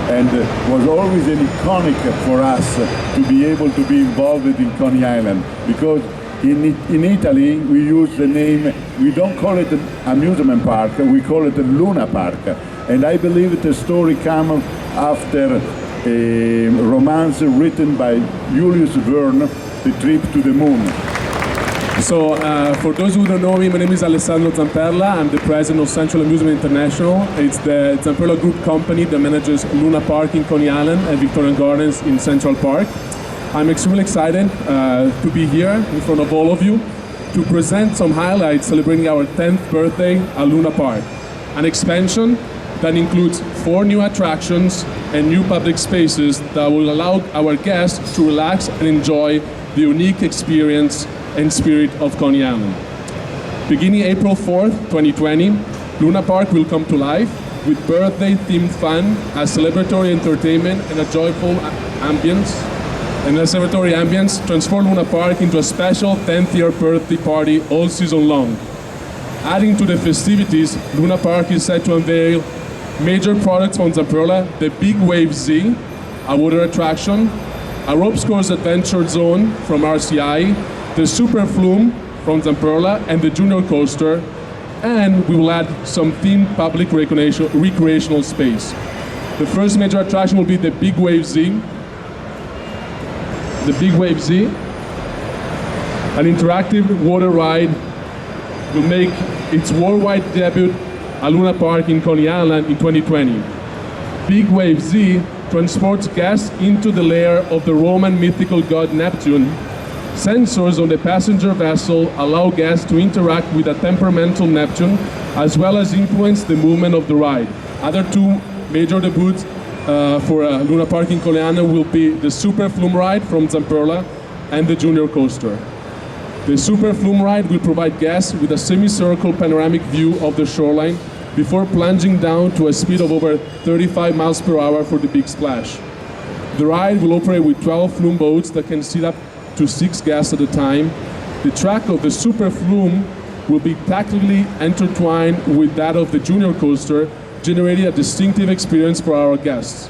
And was always an iconic for us to be able to be involved in Coney Island, because in Italy we use the name, we don't call it an amusement park, we call it a Luna Park. And I believe the story comes after a romance written by Julius Verne, The Trip to the Moon. So, for those who don't know me, my name is Alessandro Zamperla. I'm the president of Central Amusement International. It's the Zamperla Group company that manages Luna Park in Coney Island and Victorian Gardens in Central Park. I'm extremely excited to be here in front of all of you to present some highlights celebrating our 10th birthday at Luna Park. An expansion that includes 4 new attractions and new public spaces that will allow our guests to relax and enjoy the unique experience and spirit of Coney Island. Beginning April 4th, 2020, Luna Park will come to life with birthday-themed fun, a celebratory entertainment, and a joyful ambience. And a celebratory ambience transform Luna Park into a special 10th year birthday party all season long. Adding to the festivities, Luna Park is set to unveil major products from Zamperla, the Big Wave Z, a water attraction, a ropes course adventure zone from RCI, the Super Flume from Zamperla, and the Junior Coaster, and we will add some themed public recreational space. The first major attraction will be the Big Wave Z. The Big Wave Z, an interactive water ride, will make its worldwide debut at Luna Park in Coney Island in 2020. Big Wave Z transports guests into the lair of the Roman mythical god Neptune. Sensors on the passenger vessel allow guests to interact with a temperamental Neptune, as well as influence the movement of the ride. Other 2 major debuts for Luna Park in Coney Island will be the Super Flume ride from Zamperla and the Junior Coaster. The Super Flume ride will provide guests with a semicircle panoramic view of the shoreline before plunging down to a speed of over 35 miles per hour for the big splash. The ride will operate with 12 flume boats that can seat up to 6 guests at a time. The track of the Super Flume will be tactically intertwined with that of the Junior Coaster, generating a distinctive experience for our guests.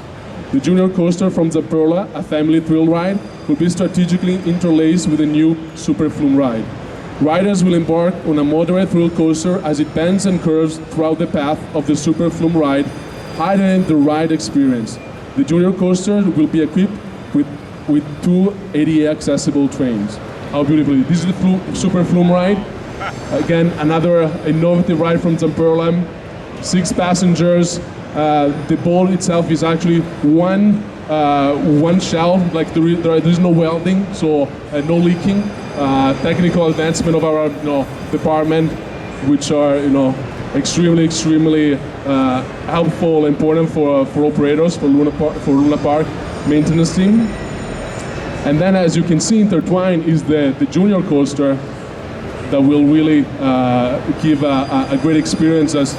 The Junior Coaster from Zamperla, a family thrill ride, will be strategically interlaced with a new Super Flume ride. Riders will embark on a moderate thrill coaster as it bends and curves throughout the path of the Super Flume ride, heightening the ride experience. The Junior Coaster will be equipped with 2 ADA accessible trains. How beautifully. This is the Super Flume ride. Again, another innovative ride from Zamperla. 6 passengers. The boat itself is actually one shell, like there is no welding, so no leaking. Technical advancement of our department, which are extremely helpful, important for operators, for Luna Park maintenance team. And then, as you can see, intertwined is the Junior Coaster that will really give a great experience as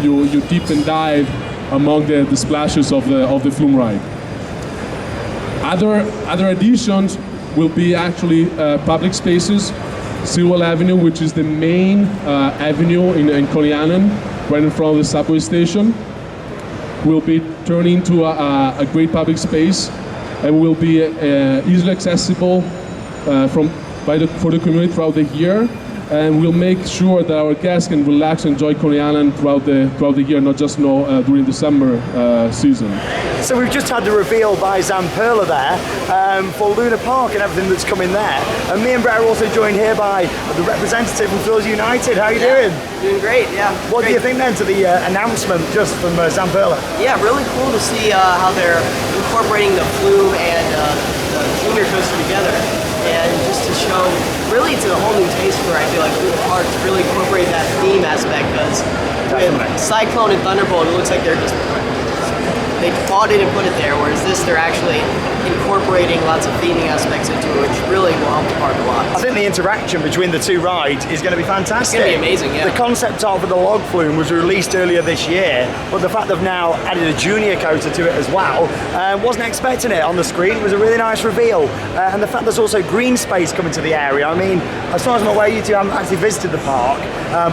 you dip and dive among the splashes of the Flume ride. Other additions will be actually public spaces. Sewell Avenue, which is the main avenue in Coney Island, right in front of the subway station, will be turned into a great public space and will be easily accessible for the community throughout the year, and we'll make sure that our guests can relax and enjoy Coney Island throughout the year, not just during the summer season. So we've just had the reveal by Zamperla there for Luna Park and everything that's coming there. And me and Brett are also joined here by the representative from Thrills United. How are you doing? Doing great, yeah. What do you think then to the announcement just from Zamperla? Yeah, really cool to see how they're incorporating the Flume and the Junior Coaster together. And just to show, really it's a whole new taste for, I feel like, Luna Park to really incorporate that theme aspect, because with Cyclone and Thunderbolt, it looks like they're just they bought it and put it there, whereas this, they're actually incorporating lots of theming aspects into it, which really will help the park a lot. I think the interaction between the two rides is going to be fantastic. It's going to be amazing, yeah. The concept art for the log flume was released earlier this year, but the fact they've now added a junior coaster to it as well, wasn't expecting it on the screen. It was a really nice reveal. And the fact there's also green space coming to the area. I mean, as far as I'm aware, you two haven't actually visited the park,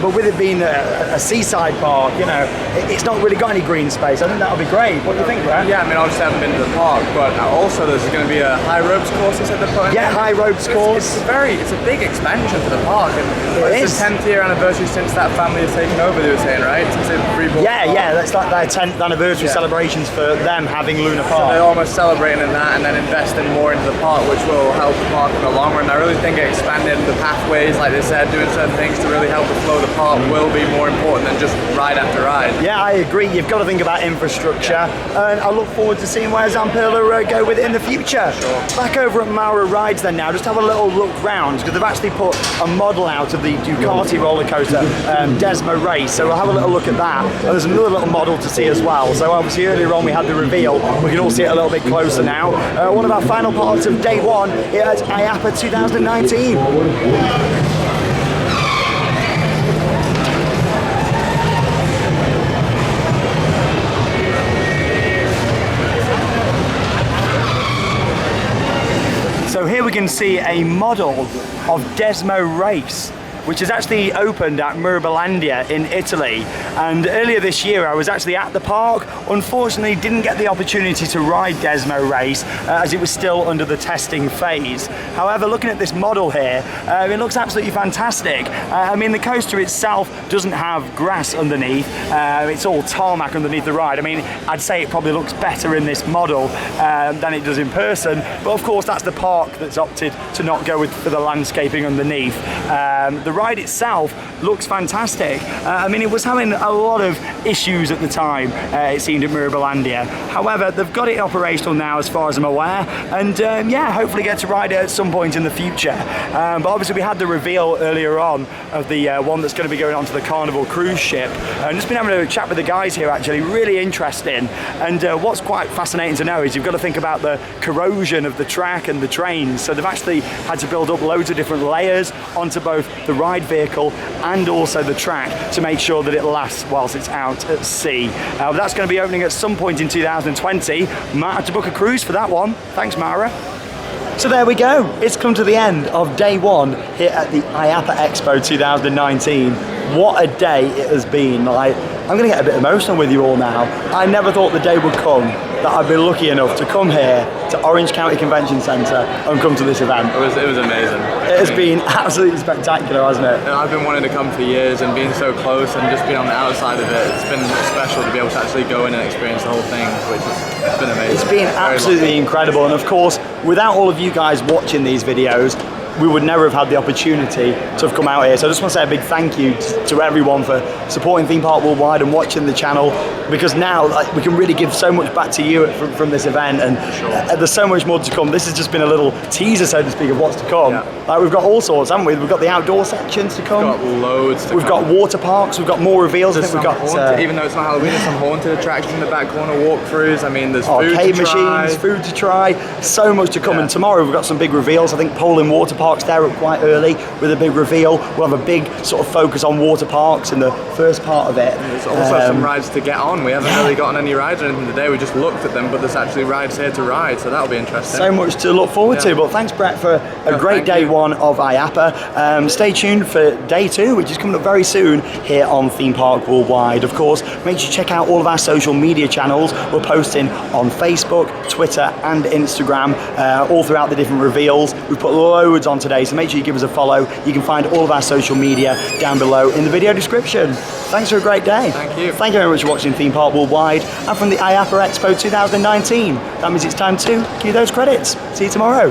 but with it being a seaside park, you know, it's not really got any green space. I think that'll be great. What do you think, Brett? Yeah, I mean, obviously I haven't been to the park, but also there's going to be a high ropes course, you said they're putting. Yeah, high ropes course. It's a big expansion for the park, and it's the 10th year anniversary since that family has taken over, they were saying, right? Since they've rebought the park. Yeah, that's like their 10th anniversary celebrations for them having Luna Park. So they're almost celebrating in that and then investing more into the park, which will help the park in the long run. I really think expanding the pathways, like they said, doing certain things to really help the flow of the park will be more important than just ride after ride. Yeah, I agree. You've got to think about infrastructure, and I look forward to seeing where Zamperla go with it in the future. Sure. Back over at Mack Rides then now, just have a little look round, because they've actually put a model out of the Ducati roller coaster, Desmo Race, so we'll have a little look at that. And there's another little model to see as well. So obviously earlier on we had the reveal, we can all see it a little bit closer now. One of our final parts of day one here at IAAPA 2019. So here we can see a model of Desmo Race, which is actually opened at Merbelandia in Italy. And earlier this year I was actually at the park. Unfortunately didn't get the opportunity to ride Desmo Race as it was still under the testing phase. However, looking at this model here, it looks absolutely fantastic. I mean, the coaster itself doesn't have grass underneath. It's all tarmac underneath the ride. I mean, I'd say it probably looks better in this model than it does in person. But of course, that's the park that's opted to not go for the landscaping underneath. The ride itself looks fantastic. I mean, it was having a lot of issues at the time, it seemed, at Merbelandia. However, they've got it operational now as far as I'm aware, and yeah, hopefully get to ride it at some point in the future. But obviously we had the reveal earlier on of the one that's going to be going onto the Carnival cruise ship. And just been having a chat with the guys here, actually, really interesting. And what's quite fascinating to know is you've got to think about the corrosion of the track and the trains. So they've actually had to build up loads of different layers onto both the ride vehicle and also the track to make sure that it lasts whilst it's out at sea. That's going to be opening at some point in 2020. Might have to book a cruise for that one. Thanks, Mara. So there we go. It's come to the end of day one here at the IAAPA Expo 2019. What a day it has been. Like, I'm going to get a bit emotional with you all now. I never thought the day would come that I'd be lucky enough to come here to Orange County Convention Centre and come to this event. It was amazing. It has been absolutely spectacular, hasn't it? And I've been wanting to come for years, and being so close and just being on the outside of it, it's been special to be able to actually go in and experience the whole thing, which has been amazing. It's been absolutely incredible, and of course, without all of you guys watching these videos, we would never have had the opportunity to have come out here. So I just want to say a big thank you to everyone for supporting Theme Park Worldwide and watching the channel, because now we can really give so much back to you from this event, and there's so much more to come. This has just been a little teaser, so to speak, of what's to come. Yeah. Like, we've got all sorts, haven't we? We've got the outdoor sections to come. We've got loads to come. We've got water parks, we've got more reveals. I think we've got haunted, even though it's not Halloween, there's some haunted attractions in the back corner, walkthroughs. I mean, there's arcade food to try. machines, food to try, so much to come. And tomorrow we've got some big reveals. I think Poland Water Park's there at quite early with a big reveal. We'll have a big sort of focus on water parks in the first part of it. There's also some rides to get on. We haven't really gotten any rides or anything today. We just looked at them, but there's actually rides here to ride, so that'll be interesting. So much to look forward to. But thanks, Brett, for a great day one of IAAPA. Stay tuned for day two, which is coming up very soon here on Theme Park Worldwide. Of course, make sure you check out all of our social media channels. We're posting on Facebook, Twitter and Instagram all throughout the different reveals. We've put loads on today, so make sure you give us a follow. You can find all of our social media down below in the video description. Thanks for a great day. Thank you. Thank you very much for watching Theme Park Worldwide and from the IAAPA Expo 2019. That means it's time to cue those credits. See you tomorrow.